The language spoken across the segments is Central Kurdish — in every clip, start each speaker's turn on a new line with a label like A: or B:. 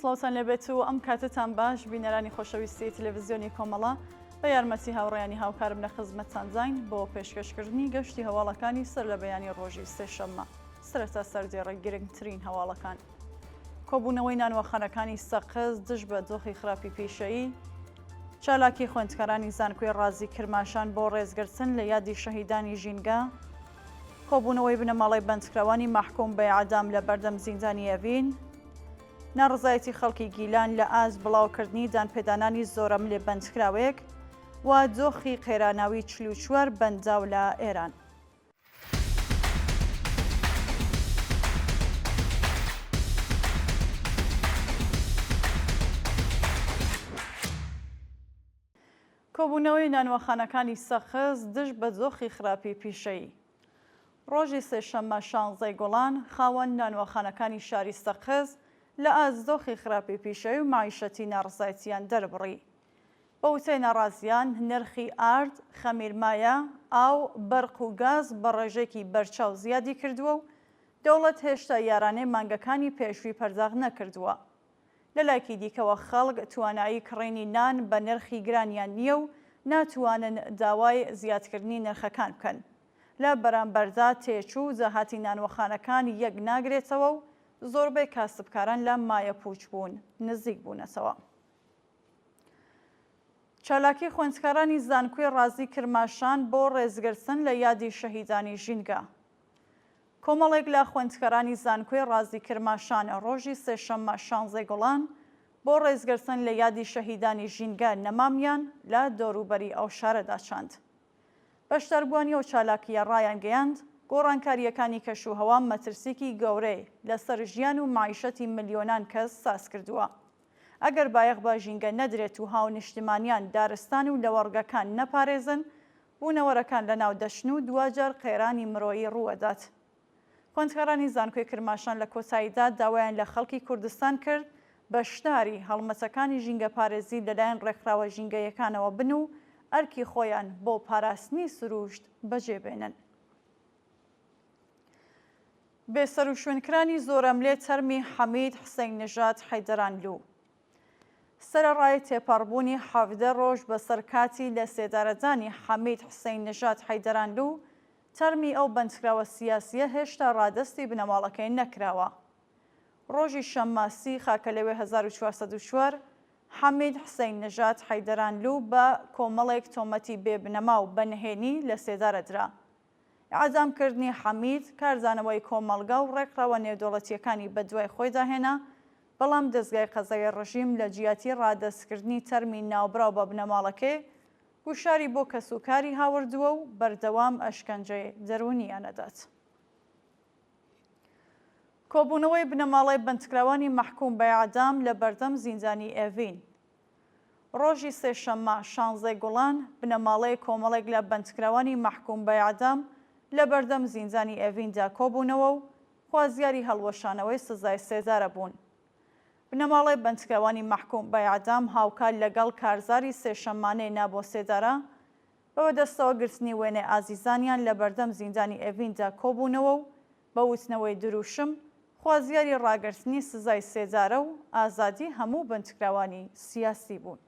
A: سڵاوتان لەبێت و ئەم کاتتان باش بینەرانی خۆشەویستی تەلەڤیزیۆنی کۆمەڵە بە یارمەتی هاوڕێیانی هاوکارم لە خزمەتتان زاین بۆ پێشکەشکردنی گەشتی هەواڵەکانی سەر لە بەیانی ڕۆژی سێشەممە. سەرەتا سەردێڕە گرنگترین هەواڵەکان. کۆبوونەوەی نانوەخانەکانی سەقز دژ بە دۆخی خراپی پیشەیی، چالاکی خوێندکارانی زانکۆی ڕازی کرماشان بۆ ڕێزگرتن لە یادی شەهیدانی ژینگە، کۆبوونەوەی بنەماڵی بەندکراوانی مەحکوم بە ئیعدام لە بەردەم زیندانی ئەڤین، ناڕزایەتی خەڵکی گیلان لە ئاز بڵاوکردنی دانپێدانانی زۆرەملێ بەندکراوێک و دۆخی قێراناوی 44 بەنداو لە ئێران. کۆبوونەوەی نانوەخانەکانی سەقز دژ بە دۆخی خراپی پیشەیی. ڕۆژی سێشەممە 16 گوڵان خاوەن نانوەخانەکانی شاری سەقز لە ئازدۆخی خراپی پیشەوی و معیشەتی ناڕزایەتیان دەربڕی. بە وتەی ناڕازیان نرخی ئارد، خەمیرمایە، ئاو، بەرق و گاز بە ڕێژێکی بەرچاو زیادی کردووە و دەوڵەت هێشتا یارانەی مانگەکانی پێشووی پەرداغ نەکردووە. لە لایەکی دیکەوە خەڵک توانایی کڕینی نان بە نرخی گرانیان نییە و ناتوانن داوای زیادکردنی نرخەکان بکەن. لە بەرامبەردا تێچوو جەهاتی نانوەخانەکان یەک ناگرێتەوە و زۆربەی کاسبکاران لە مایە پوچ بوون نزیک بوونەتەوە. چالاکی خوێندکارانی زانکۆی ڕازی کرماشان بۆ ڕێزگرتن لە یادی شەهیدانی ژینگە. کۆمەڵێک لە خوێندکارانی زانکۆی ڕازی کرماشان ڕۆژی سێشەممە 16 گوڵان بۆ ڕێزگرتن لە یادی شەهیدانی ژینگە نەمامیان لە دۆروبەری ئەو شارەدا چاند. بەشداربووانی ئەو چالاکیە ڕایان گەیاند گۆڕانکاریەکانی کەشوهەوا مەترسیکی گەورەی لەسەر ژیان و معیشەتی ملیۆنان کەس ساز کردووە. ئەگەر بایەخ بە ژینگە نەدرێت و هاونیشتیمانیان دارستان و لەوەڕگەکان نەپارێزن، بوونەوەرەکان لەناو دەچن و دوجار قێرانی مرۆیی ڕووەدات. خوێندکارانی زانکۆی کرماشان لە کۆتاییدا داوایان لە خەڵکی کوردستان کرد بە شداری هەڵمەتەکانی ژینگە پارێزی لەلایەن ڕێکخراوە ژینگەیەکانەوە بن و ئەرکی خۆیان بۆ پاراستنی سروشت بەجێبێنن. بێسەر و شوێنکرانی زۆرەملێ تەرمی حەمید حسەین نژاد حەیدەرانلوو. سەرەڕای تێپەڕبوونی 17 ڕۆژ بەسەر کاتی لە سێدارەدانی حەمید حسەین نژاد حەیدەرانلوو، تەرمی ئەو بەندکراوە سیاسیە هێشتا ڕادەستی بنەماڵەکەی نەکراوە. ڕۆژی شەماسی خاکەلەوێ 1404 حەمید حسەین نژاد حەیدەرانلوو بە کۆمەڵێک تۆمەتی بێبنەما و بەنهێنی لە سێدارە درا. ئیعدامکردنی حەمید کارزانەوەی کۆمەڵگا و ڕێکخراوە نێودەوڵەتیەکانی بەدوای خۆی داهێنا، بەڵام دەستگای قەزای ڕژیم لە جیاتی ڕادەستکردنی تەرمی ناوبراو بە بنەماڵەکەی گوشاری بۆ کەسوکاری هاوردووە و بەردەوام ئەشکەنجەی دەرونیان نەدات. کۆبوونەوەی بنەماڵەی بەندکراوانی مەحکوم بە ئیعدام لە بەردەم زیندانی ئێڤین. ڕۆژی سێشەممە 16 گوڵان بنەماڵەی کۆمەڵێک لە بەندکراوانی مەحکوم بە ئیعدام لە بەردەم زیندانی ئێڤیندا کۆبوونەوە و خوازیاری هەڵوەشانەوەی سزای سێزارە بوون. بنەماڵەی بەندکراوانی مەحکوم بە ئیعدام هاوکار لەگەڵ کارزاری سێشەممانەی نابۆ سێدارە بەوە دەستەوە گرتنی وێنەی ئازیزانیان لە بەردەم زیندانی ئێڤیندا کۆبوونەوە و بە وتنەوەی دروشم خوازیاری ڕاگررتنی سزای سێزارە و ئازادی هەموو بەندکراوانی سیاسی بوون.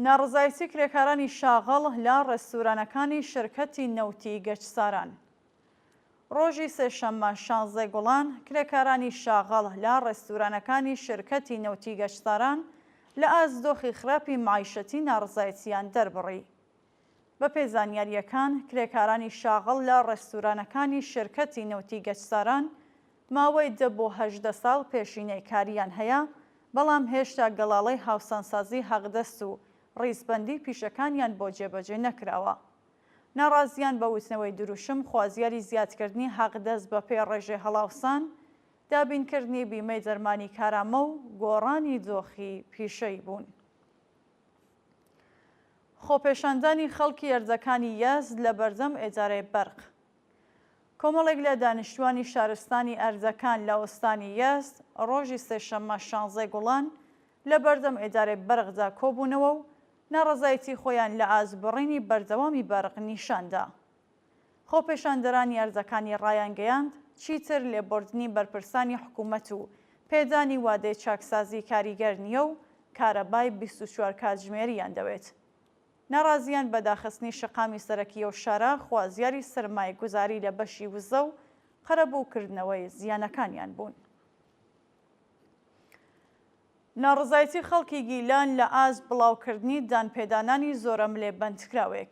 A: ناڕزایەتی کرێکارانی شاغەڵ لە ڕێستورانەکانی شرکەتی نەوتی گەچساران. ڕۆژی سێشەممە 16 گوڵان کرێکارانی شاغەڵ لە ڕێستورانەکانی شرکەتی نەوتی گەچساران لە ئازدۆخی خراپی معیشەتی ناڕزایەتیان دەربڕی. بە پێی زانیاریەکان کرێکارانی شاغەڵ لە ڕێستورانەکانی شرکەتی نەوتی گەچساران ماوەی 10 بۆ 18 ساڵ پێشینەی کاریان هەیە، بەڵام هێشتا گەڵاڵەی هاوسانسازی حەقدەست و ڕیزبەندی پیشەکانیان بۆ جێبەجێ نەکراوە. ناڕازیان بە وتنەوەی دروشم خوازیاری زیادکردنی حەقدەست بە پێی ڕێژێ هەڵاوسان، دابینکردنی بیمەی دەرمانی کارامە و گۆڕانی دۆخی پیشەی بوون. خۆپێشاندانی خەڵکی ئەرزەکانی یەزد لە بەردەم ئێجارەی بەرق. کۆمەڵێک لە دانیشتوانی شارستانی ئەرزەکان لە ئۆستانی یەزد ڕۆژی سێشەممە 16 گوڵان لە بەردەم ئێجارەی بەرقدا کۆبوونەوە و ناڕزایەتی خۆیان لە ئازبڕینی بەردەوامی بەرق نیشاندا. خۆپێشاندەرانی ئەرزەکانی ڕایان گەیاند چیتر لێبوردنی بەرپرسانی حکوومەت و پێدانی وادەی چاکسازی کاریگەر نییە و کارەبای 24 کاتژمێریان دەوێت. ناڕازیان بە داخستنی شەقامی سەرەکیە و شارە خوازیاری سەرمایە گوزاری لە بەشی وزە و قەرەبووکردنەوەی زیانەکانیان بوون. ناڕزایەتی خەڵکی گیلان لە ئاست بڵاوکردنی دانپێدانانی زۆرەملێ بەندکراوێک.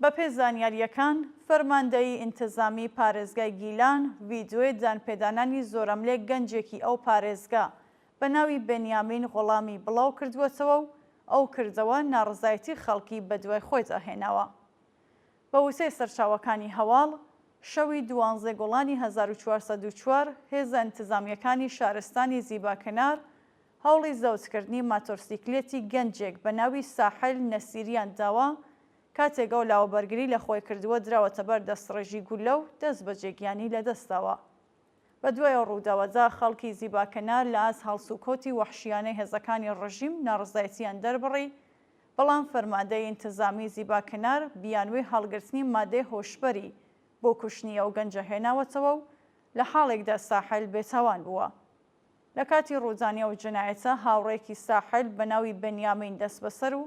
A: بەپێ زانیاریەکان، فەرماندەیی ئینتیزامی پارێزگای گیلان ڤیدیۆی دانپێدانانی زۆرەملێ گەنجێکی ئەو پارێزگا بە ناوی بەنیامین غوڵامی بڵاو کردووەتەوە و ئەو کردەوە ناڕزایەتی خەڵکی بەدوای خۆی داهێناوە. بە وتەی سەرچاوەکانی هەواڵ، شەوی 12 گوڵانی 1404 هێزە ئینتیزامیەکانی شارستانی زیباکەنار هەوڵی زەوجکردنی ماتۆرسیکلێتی گەنجێک بە ناوی ساحل نەسیریان داوە کاتێک ئەو لاوەبەرگری لە خۆی کردووە دراوەتە بەر دەستڕێژی گولە و دەست بە جێگیانی لەدەستەوە. بە دوای ڕووداوەدا خەڵکی زیباکەنار لە ئاست هەڵسوکۆتی وەحشیانەی هێزەکانی ڕژیم ناڕزایەتیان دەربڕی، بەڵام فەرماندەی ئینتیزامی زیباکەنار بیانوەی هەڵگرتنی مادەی هۆشبەری بۆ کوشتنی ئەو گەنجە هێناوەتەوە و لە حاڵێکدا ساحل بێتاوان بووە. لە کاتی ڕوودانیە و جنایەتە هاوڕێکی ساحل بە ناوی بەنیامین دەست بەسەر و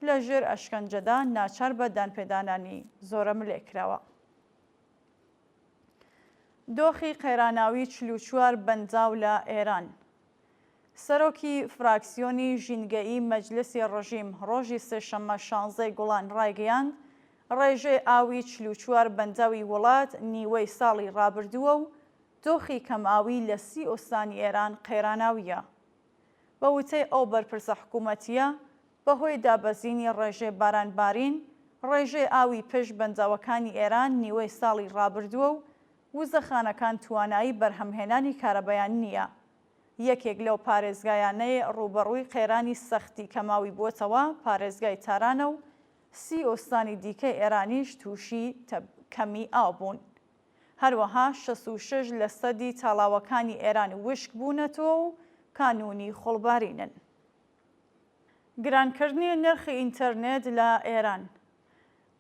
A: لە ژێر ئەشکەنجەدا ناچار بە دانپێدانانی زۆرەملێ کراوە. دۆخی قەیراناوی 44 بەنجاو لە ئێران. سەرۆکی فراکسیۆنی ژینگەیی مەجلیسی ڕژیم ڕۆژی سێشەممە 16 گوڵان ڕایگەیاند ڕێژەی ئاوی 44 بەنجاوی وڵات نیوەی ساڵی ڕابردووە و دۆخی کەمئاوی لە 30 ئۆستانی ئێران قەیراناویە. بە وتەی ئەو بەرپرسە حکوومەتیە، بەهۆی دابەزینی ڕێژەی بارانبارین، ڕێژەی ئاوی پشت بەنجاوەکانی ئێران نیوەی ساڵی ڕابردووە و وزەخانەکان توانایی بەرهەمهێنانی کارەبایان نییە. یەکێک لەو پارێزگایانەی ڕوبەڕووی قەیرانی سەختی کەماوی بووەتەوە پارێزگای تارانە و 30 ئۆستانی دیکەی ئێرانیش تووشی کەمی ئاو بوون. هەروەها 66% تاڵاوەکانی ئێران وشک بوونەتەوە و کانونی خوڵبارینن. گرانکردنی نرخی ئینتەرنێت لە ئێران.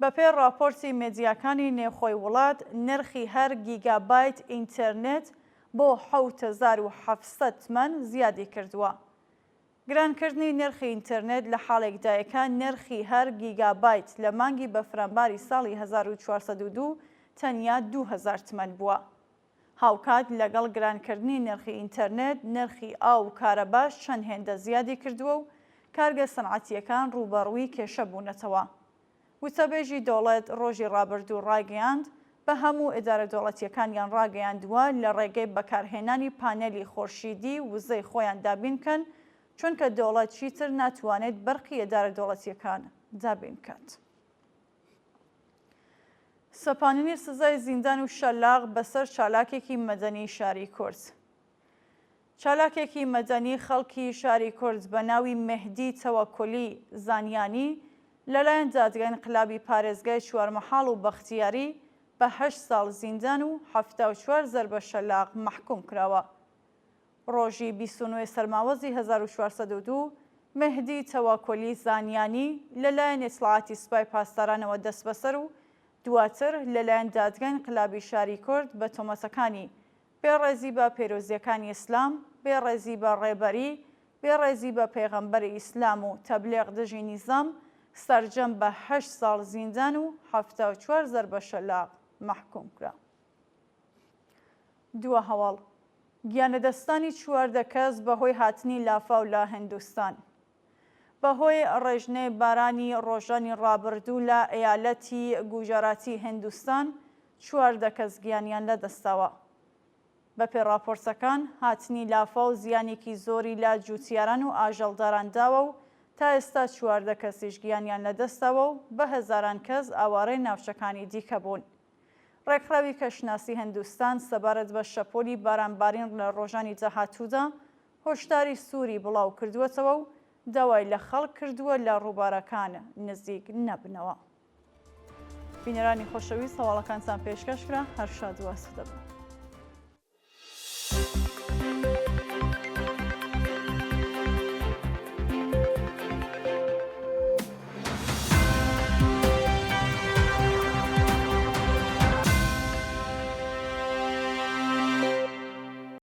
A: بەپێ راپۆرتی مێدیاکانی نێوخۆی وڵات، نرخی هەر گیگابایت ئینتەرنێت بۆ 7700 تمەن زیادی کردووە. گرانکردنی نرخی ئینتەرنێت لە حاڵێکدایەکە نرخی هەر گیگابایت لە مانگی بەفرەمباری ساڵی 1402 تەنیا 2000 تمەن بووە. هاوکات لەگەڵ گرانکردنی نرخی ئینتەرنێت، نرخی ئاو و کارەباش چەند هێندە زیادی کردووە و کارگە سەنعەتیەکان ڕوبەڕووی کێشە بوونەتەوە. وتەبێژی دەوڵەت ڕۆژی ڕابردوو ڕاگەیاند بە هەموو ئیدارە دەوڵەتیەکانیان ڕاگەیاندووە لە ڕێگەی بەکارهێنانی پانێلی خۆرشیدی وزەی خۆیان دابین بکەن، چونکە دەوڵەت چیتر ناتوانێت بەرقی ئیدارە دەوڵەتیەکان دابین بکات. سەپاندنی سزای زیندان و شەلاق بەسەر چالاکێکی مەدەنی شاری کورد. چالاکێکی مەدەنی خەڵکی شاری کورد بە ناوی مەهدی تەوەکولی زانیانی لەلایەن دادگای انقلابی پارێزگای چوارمەحاڵ و بەختیاری بە 8 ساڵ زیندان و 74 زەربە شەلاق مەحکوم کراوە. ڕۆژی 29 سەرماوەزی 1402 مەهدی تەوەکولی زانیانی لەلایەن ئیسلاحاتی سوپای پاسدارانەوە دەست بەسەر و دواتر لەلایەن دادگای انقلابی شاری کورد بە تۆمەتەکانی بێڕێزی بە پێرۆزیەکانی ئیسلام، بێڕێزی بە ڕێبەری، بێڕێزی بە پێغەمبەری ئیسلام و تەبلیغ دژی نیزام سەرجەم بە 8 ساڵ زیندان و 74 زەربە شەلاق مەحکوم کرا. دووە هەواڵ. گیانەدەستانی 14 کەس بەهۆی هاتنی لافاو لە هیندستان. بەهۆی ڕێژنەی بارانی ڕۆژانی ڕابردوو لە ئەیالەتی گوجاراتی هیندستان 14 کەس گیانیان لەدەستاوە. بەپێ راپۆرتەکان، هاتنی لافاو زیانێکی زۆری لە جوتیاران و ئاژەڵداران داوە و تا ئێستا 14 کەسیش گیانیان لەدەستەوە و بە هەزاران کەس ئاوارەی ناوچەکانی دیکە بوون. ڕێکخراوی کەشناسی هیندستان سەبارەت بە شەپۆلی بارانبارین لە ڕۆژانی داهاتوودا هۆشداری سووری بڵاو کردووەتەوە و داوای لە خەڵک کردووە لە ڕووبارەکان نزیک نەبنەوە. بینەرانی خۆشەویست، هەواڵەکانتان پێشکەشکرا. هەر شاد و ئاسوودە بن.